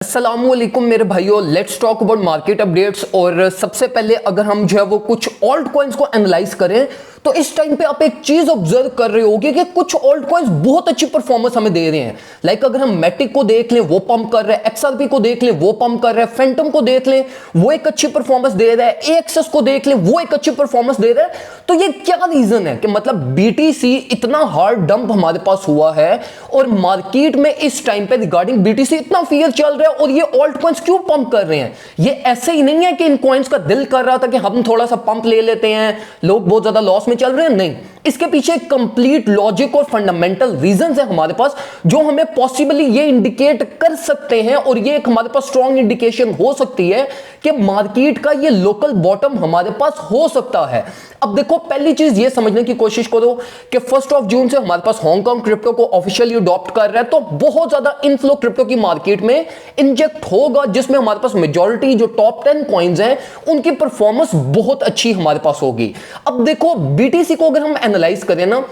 अस्सलामुअलैकुम मेरे भाइयों, let's talk about market updates. और सबसे पहले अगर हम जो है वो कुछ ऑल्ट कॉइन्स को एनालाइज करें तो इस टाइम पे आप एक चीज ऑब्जर्व कर रहे होगे कि कुछ ऑल्ट कॉइन्स बहुत अच्छी परफॉर्मेंस हमें दे रहे हैं। लाइक अगर हम मैटिक को देख लें वो पंप कर रहा है, एक्सआरपी को देख लें वो पंप कर रहा है, फैंटम को देख लें वो एक अच्छी परफॉर्मेंस दे रहा है, एएक्सएस को देख लें वो एक अच्छी परफॉर्मेंस दे रहा है। तो ये क्या रीजन है कि मतलब बीटीसी इतना हार्ड डंप हमारे पास हुआ है और मार्केट में इस टाइम पे रिगार्डिंग बीटीसी इतना फियर चल रहा है और ये ऑल्ट कॉइन्स क्यों पंप कर रहे हैं? ये ऐसे ही नहीं है कि इन कॉइन्स का दिल कर रहा था कि हम थोड़ा सा पंप ले लेते हैं, लोग बहुत ज्यादा लॉस में चल रहे हैं। नहीं, इसके पीछे कंप्लीट लॉजिक और फंडामेंटल रीजंस है हमारे पास जो हमें पॉसिबली ये इंडिकेट कर सकते हैं और ये एक हमारे पास स्ट्रॉन्ग इंडिकेशन हो सकती है कि मार्केट का ये लोकल बॉटम हमारे पास हो सकता है। अब देखो, पहली चीज ये समझने की कोशिश करो कि 1 जून से हमारे पास हांगकांग क्रिप्टो को ऑफिशियली अडॉप्ट कर रहा है, तो बहुत ज्यादा इनफ्लो क्रिप्टो की मार्केट में इंजेक्ट होगा जिसमें हमारे पास मेजॉरिटी जो टॉप 10 कॉइन्स हैं उनकी परफॉर्मेंस बहुत अच्छी हमारे पास होगी। अब देखो, बीटीसी को अगर हम एनालाइज करें ना,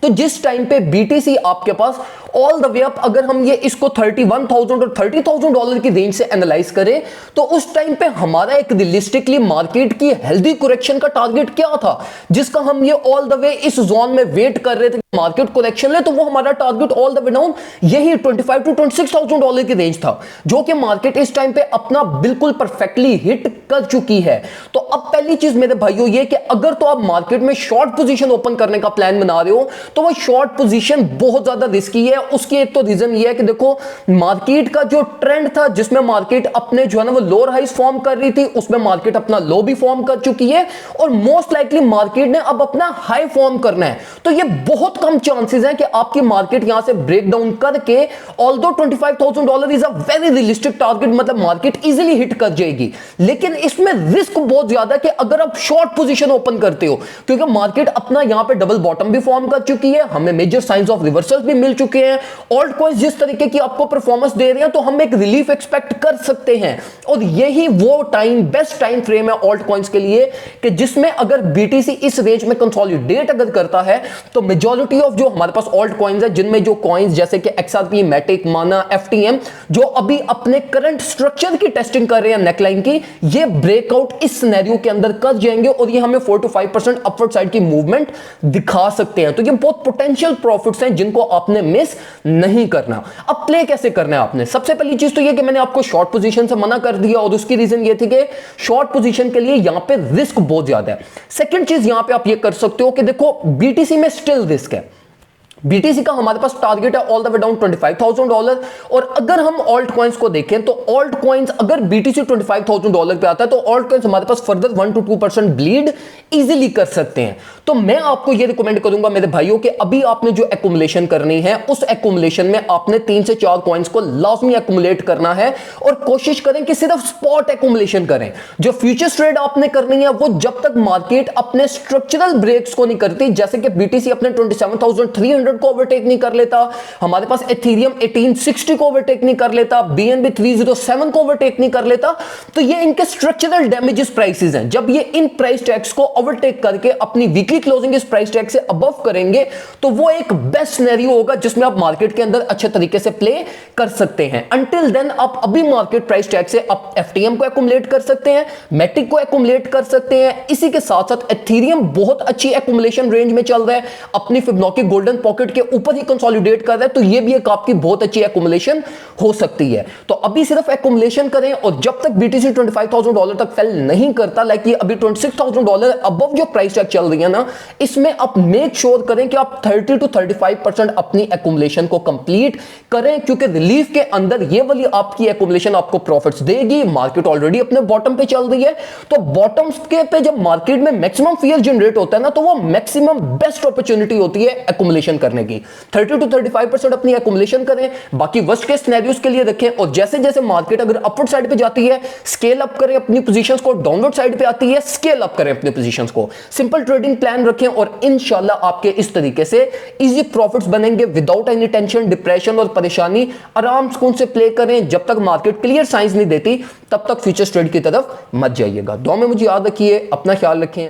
तो जिस टाइम पे बीटीसी आपके पास ऑल द वे अप, अगर हम ये इसको 31,000 और 30,000 डॉलर की रेंज से एनालाइज करें तो उस टाइम पे हमारा एक रियलिस्टिकली मार्केट की हेल्दी करेक्शन का टारगेट क्या था, जिसका हम ये ऑल द वे इस जोन में वेट कर रहे थे मार्केट करेक्शन ले, तो वो हमारा target all the way down यही 25 to 26,000 डॉलर की रेंज था, जो कि मार्केट इस टाइम पे अपना बिल्कुल परफेक्टली हिट कर चुकी है। तो अब पहली चीज मेरे भाइयों ये कि अगर तो आप मार्केट में शॉर्ट पोजीशन ओपन करने का प्लान बना रहे हो तो वो शॉर्ट पोजीशन बहुत ज्यादा रिस्की है। उसकी एक तो रीजन ये है कि देखो, मार्केट का जो ट्रेंड था जिसमें मार्केट अपने जो है ना वो लोअर हाइस फॉर्म कर रही थी, उसमें मार्केट अपना लो भी फॉर्म कर चुकी है और मोस्ट लाइकली मार्केट ने अब अपना हाई फॉर्म करना है। तो ये बहुत कम चांसेस हैं कि आपकी मार्केट यहां से ब्रेक डाउन करके, although 25,000 dollar is a very realistic target, मतलब मार्केट इजीली हिट कर जाएगी, लेकिन इसमें रिस्क बहुत ज्यादा कि अगर आप शॉर्ट पोजीशन ओपन करते हो, क्योंकि मार्केट अपना यहां पे डबल बॉटम भी फॉर्म कर चुकी है, हमें मेजर साइंस ऑफ रिवर्सल्स भी मिल चुके हैं, ऑल्ट कॉइन्स जिस तरीके की आपको परफॉर्मेंस दे रहे हैं तो हम एक रिलीफ एक्सपेक्ट कर सकते हैं। और यही वो टाइम, बेस्ट टाइम फ्रेम है ऑल्ट कॉइन्स के लिए कि जिसमें अगर बीटीसी इस रेंज में कंसोलिडेट अगर करता है तो मेजॉरिटी ऑफ जो हमारे पास ऑल्ट कॉइन्स है, जिनमें जो कॉइन्स जैसे कि एक्सआरपी, मैटिक, माना, एफटीएम जो अभी अपने करंट स्ट्रक्चर की टेस्टिंग कर रहे हैं नेकलाइन की, ये ब्रेकआउट इस सिनेरियो के अंदर कर जाएंगे और ये हमें 4 to 5% अपवर्ड साइड की मूवमेंट दिखा सकते हैं। तो ये बहुत पोटेंशियल प्रॉफिट्स हैं जिनको आपने मिस नहीं करना। अब प्ले कैसे करना है आपने? सबसे पहली चीज तो ये कि मैंने आपको शॉर्ट पोजीशन से मना कर दिया और उसकी रीजन ये थी कि शॉर्ट पोजीशन के लिए यहां पे रिस्क बहुत ज्यादा है। सेकंड चीज यहां पे आप ये कर सकते हो कि देखो, बीटीसी में स्टिल रिस्क है। बीटीसी का हमारे पास टारगेट है all the way down 25,000 dollar, और अगर हम ऑल्ट कॉइन्स को देखें तो ऑल्ट कॉइन्स अगर बीटीसी 25,000 डॉलर पे आता है तो ऑल्ट कॉइन्स हमारे पास फर्दर 1 to 2% ब्लीड इजीली कर सकते हैं। तो मैं आपको ये रिकमेंड करूंगा मेरे भाइयों कि अभी आपने जो एक्युमुलेशन करनी है उस एक्युमुलेशन में आपने 3 से 4 कॉइन्स को लाजमी एक्युमुलेट करना है और कोशिश करें कि सिर्फ स्पॉट एक्युमुलेशन करें। जो फ्यूचर्स ट्रेड आपने करनी है वो जब तक मार्केट अपने स्ट्रक्चरल ब्रेक्स को नहीं करती, जैसे कि बीटीसी अपने 27,300 को ओवरटेक नहीं कर लेता, हमारे पास एथेरियम 1860 को ओवरटेक नहीं कर लेता, बीएनबी 307 को ओवरटेक नहीं कर लेता, तो ये इनके स्ट्रक्चरल डैमेजेस प्राइसेस हैं। जब ये इन प्राइस टैग्स को ओवरटेक करके अपनी वीकली क्लोजिंग इस प्राइस टैग से अबव करेंगे तो वो एक बेस्ट सिनेरियो होगा जिसमें आप मार्केट के अंदर अच्छे तरीके से प्ले कर सकते हैं। अंटिल देन आप अभी मार्केट प्राइस टैग से आप एफटीएम को एक्युमुलेट कर सकते हैं, मैटिक को एक्युमुलेट कर सकते हैं, इसी के साथ साथ एथेरियम बहुत अच्छी एक्युमुलेशन रेंज में चल रहा है, अपनी फिबोनाची गोल्डन पॉकेट के ऊपर ही कंसोलिडेट कर रहा है, तो ये भी एक आपकी बहुत अच्छी एक्युमुलेशन हो सकती है। तो अभी सिर्फ एक्युमुलेशन करें और जब तक बीटीसी 25,000 डॉलर तक फेल नहीं करता, लाइक ये अभी 26,000 डॉलर अबव जो प्राइस टैग चल रही है ना, इसमें आप मेक श्योर करें कि आप 30 to 35% अपनी एक्युमुलेशन को कंप्लीट करें, क्योंकि रिलीफ के अंदर ये वाली आपकी एक्युमुलेशन आपको प्रॉफिट्स देगी। मार्केट ऑलरेडी अपने बॉटम पे चल रही है, तो बॉटम के पे जब मार्केट में मैक्सिमम फियर जनरेट होता है ना, तो वो मैक्सिमम बेस्ट अपॉर्चुनिटी होती है एक्युमुलेशन करने की। 30 to 35% अपनी एक्युमुलेशन करें, बाकी वर्स्ट केस सिनेरियोस के लिए रखें, और जैसे जैसे मार्केट अगर अपवर्ड साइड पे जाती है स्केल अप करें अपनी पोजीशंस को, डाउनवर्ड साइड पे आती है स्केल अप करें अपनी पोजीशंस को। सिंपल ट्रेडिंग प्लान रखें और इंशाल्लाह आपके इस तरीके से इजी प्रॉफिट्स बनेंगे विदाउट एनी टेंशन, डिप्रेशन और परेशानी। आराम सुकून से प्ले करें, जब तक मार्केट क्लियर साइंस नहीं देती तब तक फ्यूचर्स ट्रेड की तरफ मत जाइएगा। दुआ में मुझे याद रखिए, अपना ख्याल रखें।